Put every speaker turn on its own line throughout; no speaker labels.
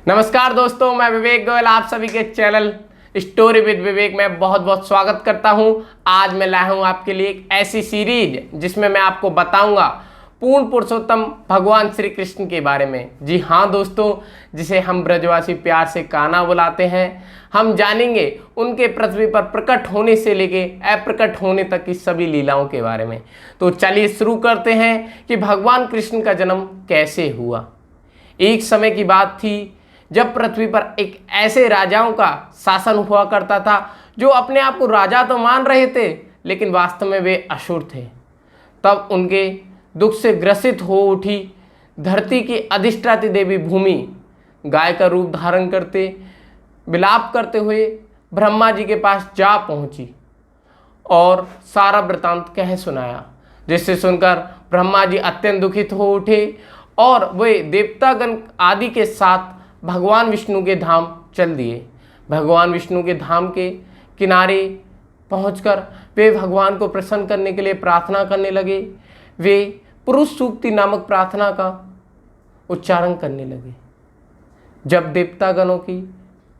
नमस्कार दोस्तों, मैं विवेक गोयल आप सभी के चैनल स्टोरी विद विवेक में बहुत बहुत स्वागत करता हूं। आज मैं लाया हूं आपके लिए एक ऐसी सीरीज जिसमें मैं आपको बताऊंगा पूर्ण पुरुषोत्तम भगवान श्री कृष्ण के बारे में। जी हाँ दोस्तों, जिसे हम ब्रजवासी प्यार से कान्हा बुलाते हैं। हम जानेंगे उनके पृथ्वी पर प्रकट होने से लेके अप्रकट होने तक की सभी लीलाओं के बारे में। तो चलिए शुरू करते हैं कि भगवान कृष्ण का जन्म कैसे हुआ। एक समय की बात थी जब पृथ्वी पर एक ऐसे राजाओं का शासन हुआ करता था जो अपने आप को राजा तो मान रहे थे, लेकिन वास्तव में वे असुर थे। तब उनके दुख से ग्रसित हो उठी धरती की अधिष्ठात्री देवी भूमि गाय का रूप धारण करते विलाप करते हुए ब्रह्मा जी के पास जा पहुंची और सारा वृतांत कह सुनाया, जिससे सुनकर ब्रह्मा जी अत्यंत दुखित हो उठे और वे देवतागण आदि के साथ भगवान विष्णु के धाम चल दिए। भगवान विष्णु के धाम के किनारे पहुंचकर वे भगवान को प्रसन्न करने के लिए प्रार्थना करने लगे। वे पुरुष सूक्ति नामक प्रार्थना का उच्चारण करने लगे। जब देवतागणों की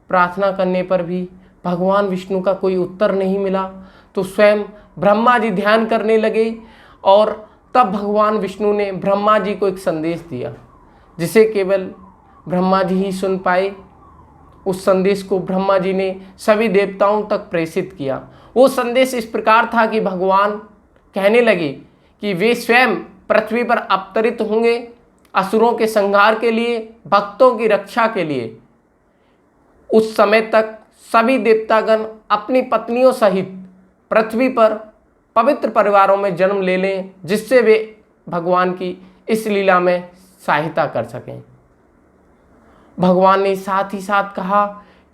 प्रार्थना करने पर भी भगवान विष्णु का कोई उत्तर नहीं मिला तो स्वयं ब्रह्मा जी ध्यान करने लगे और तब भगवान विष्णु ने ब्रह्मा जी को एक संदेश दिया, जिसे केवल ब्रह्मा जी ही सुन पाए। उस संदेश को ब्रह्मा जी ने सभी देवताओं तक प्रेषित किया। वो संदेश इस प्रकार था कि भगवान कहने लगे कि वे स्वयं पृथ्वी पर अवतरित होंगे असुरों के संहार के लिए, भक्तों की रक्षा के लिए। उस समय तक सभी देवतागण अपनी पत्नियों सहित पृथ्वी पर पवित्र परिवारों में जन्म ले लें, जिससे वे भगवान की इस लीला में सहायता कर सकें। भगवान ने साथ ही साथ कहा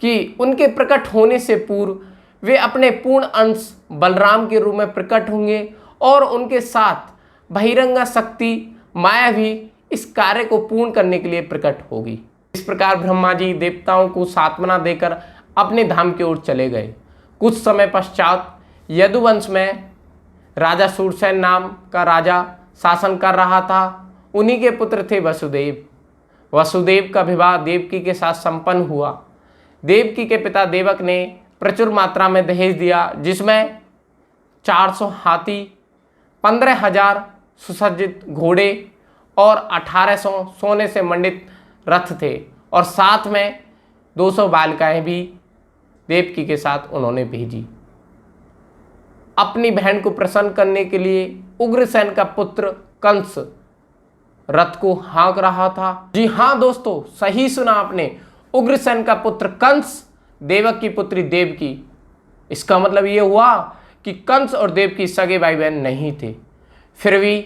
कि उनके प्रकट होने से पूर्व वे अपने पूर्ण अंश बलराम के रूप में प्रकट होंगे और उनके साथ बहिरंगा शक्ति माया भी इस कार्य को पूर्ण करने के लिए प्रकट होगी। इस प्रकार ब्रह्मा जी देवताओं को सांत्वना देकर अपने धाम की ओर चले गए। कुछ समय पश्चात यदुवंश में राजा शूरसेन नाम का राजा शासन कर रहा था। उन्हीं के पुत्र थे वसुदेव। वसुदेव का विवाह देवकी के साथ संपन्न हुआ। देवकी के पिता देवक ने प्रचुर मात्रा में दहेज दिया, जिसमें 400 हाथी, 15,000 सुसज्जित घोड़े और 1800 सोने से मंडित रथ थे और साथ में 200 बालिकाएं भी देवकी के साथ उन्होंने भेजी। अपनी बहन को प्रसन्न करने के लिए उग्रसेन का पुत्र कंस रथ को हाँक रहा था। जी हाँ दोस्तों, सही सुना आपने, उग्रसेन का पुत्र कंस देवक की पुत्री देवकी। इसका मतलब ये हुआ कि कंस और देवकी सगे भाई बहन नहीं थे। फिर भी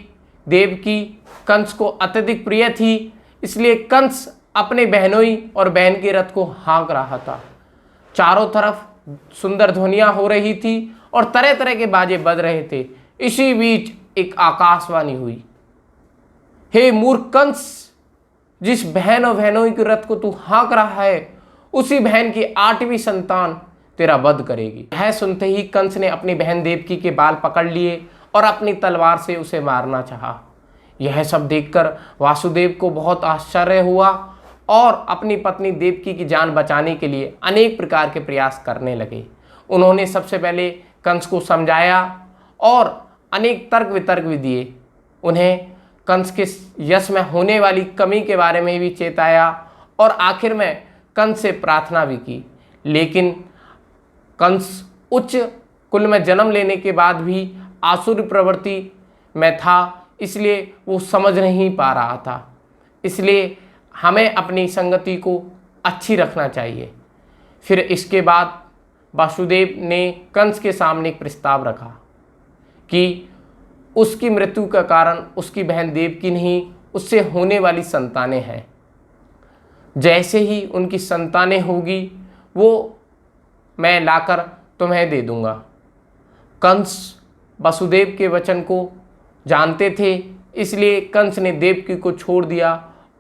देवकी कंस को अत्यधिक प्रिय थी, इसलिए कंस अपने बहनोई और बहन के रथ को हाँक रहा था। चारों तरफ सुंदर ध्वनियां हो रही थी और तरह तरह के बाजे बज रहे थे। इसी बीच एक आकाशवाणी हुई, हे मूर्ख कंस, जिस बहन और बहनोई के रथ को तू हाँक रहा है, उसी बहन की 8वीं संतान तेरा वध करेगी। यह सुनते ही कंस ने अपनी बहन देवकी के बाल पकड़ लिए और अपनी तलवार से उसे मारना चाहा। यह सब देखकर वासुदेव को बहुत आश्चर्य हुआ और अपनी पत्नी देवकी की जान बचाने के लिए अनेक प्रकार के प्रयास करने लगे। उन्होंने सबसे पहले कंस को समझाया और अनेक तर्क वितर्क भी दिए। उन्हें कंस के यश में होने वाली कमी के बारे में भी चेताया और आखिर में कंस से प्रार्थना भी की। लेकिन कंस उच्च कुल में जन्म लेने के बाद भी आसुरी प्रवृत्ति में था, इसलिए वो समझ नहीं पा रहा था। इसलिए हमें अपनी संगति को अच्छी रखना चाहिए। फिर इसके बाद वासुदेव ने कंस के सामने एक प्रस्ताव रखा कि उसकी मृत्यु का कारण उसकी बहन देवकी नहीं, उससे होने वाली संतानें हैं। जैसे ही उनकी संतानें होगी वो मैं लाकर तुम्हें दे दूंगा। कंस वसुदेव के वचन को जानते थे, इसलिए कंस ने देवकी को छोड़ दिया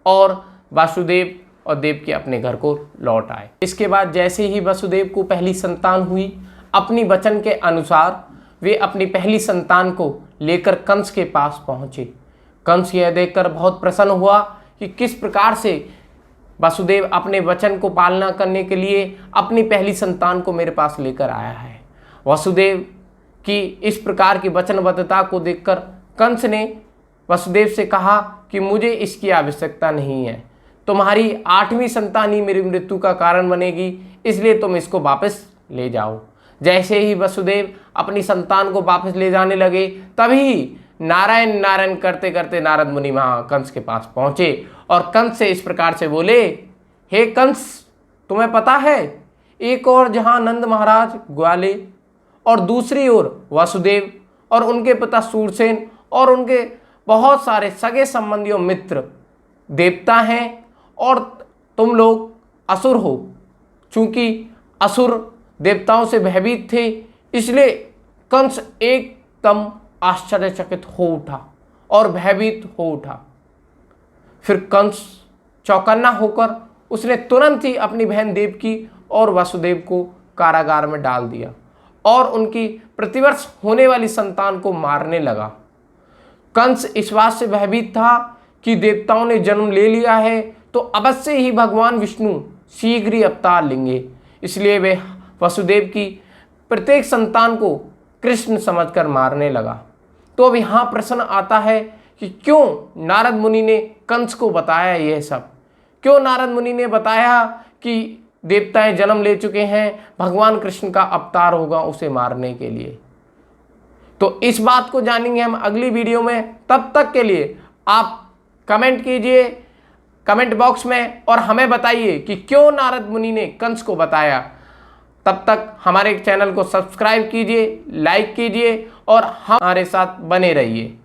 और वासुदेव और देवकी अपने घर को लौट आए। इसके बाद जैसे ही वसुदेव को पहली संतान हुई, अपनी वचन के अनुसार वे अपनी पहली संतान को लेकर कंस के पास पहुँचे। कंस यह देखकर बहुत प्रसन्न हुआ कि किस प्रकार से वसुदेव अपने वचन को पालना करने के लिए अपनी पहली संतान को मेरे पास लेकर आया है। वसुदेव की इस प्रकार की वचनबद्धता को देखकर कंस ने वसुदेव से कहा कि मुझे इसकी आवश्यकता नहीं है, तुम्हारी 8वीं संतान ही मेरी मृत्यु का कारण बनेगी, इसलिए तुम इसको वापस ले जाओ। जैसे ही वसुदेव अपनी संतान को वापस ले जाने लगे, तभी नारायण नारायण करते करते नारद मुनि वहां कंस के पास पहुंचे और कंस से इस प्रकार से बोले, हे कंस, तुम्हें पता है एक और जहां नंद महाराज ग्वाले और दूसरी ओर वसुदेव और उनके पिता सूरसेन और उनके बहुत सारे सगे संबंधियों मित्र देवता हैं और तुम लोग असुर हो। चूंकि असुर देवताओं से भयभीत थे, इसलिए कंस एकदम आश्चर्यचकित हो उठा और भयभीत हो उठा। फिर कंस चौकन्ना होकर उसने तुरंत ही अपनी बहन देवकी और वसुदेव को कारागार में डाल दिया और उनकी प्रतिवर्ष होने वाली संतान को मारने लगा। कंस इस बात से भयभीत था कि देवताओं ने जन्म ले लिया है तो अवश्य ही भगवान विष्णु शीघ्र ही अवतार लेंगे, इसलिए वे वसुदेव की प्रत्येक संतान को कृष्ण समझकर मारने लगा। तो अब यहाँ प्रश्न आता है कि क्यों नारद मुनि ने कंस को बताया यह सब, क्यों नारद मुनि ने बताया कि देवताएं जन्म ले चुके हैं, भगवान कृष्ण का अवतार होगा उसे मारने के लिए। तो इस बात को जानेंगे हम अगली वीडियो में। तब तक के लिए आप कमेंट कीजिए कमेंट बॉक्स में और हमें बताइए कि क्यों नारद मुनि ने कंस को बताया। तब तक हमारे चैनल को सब्सक्राइब कीजिए, लाइक कीजिए और हमारे साथ बने रहिए।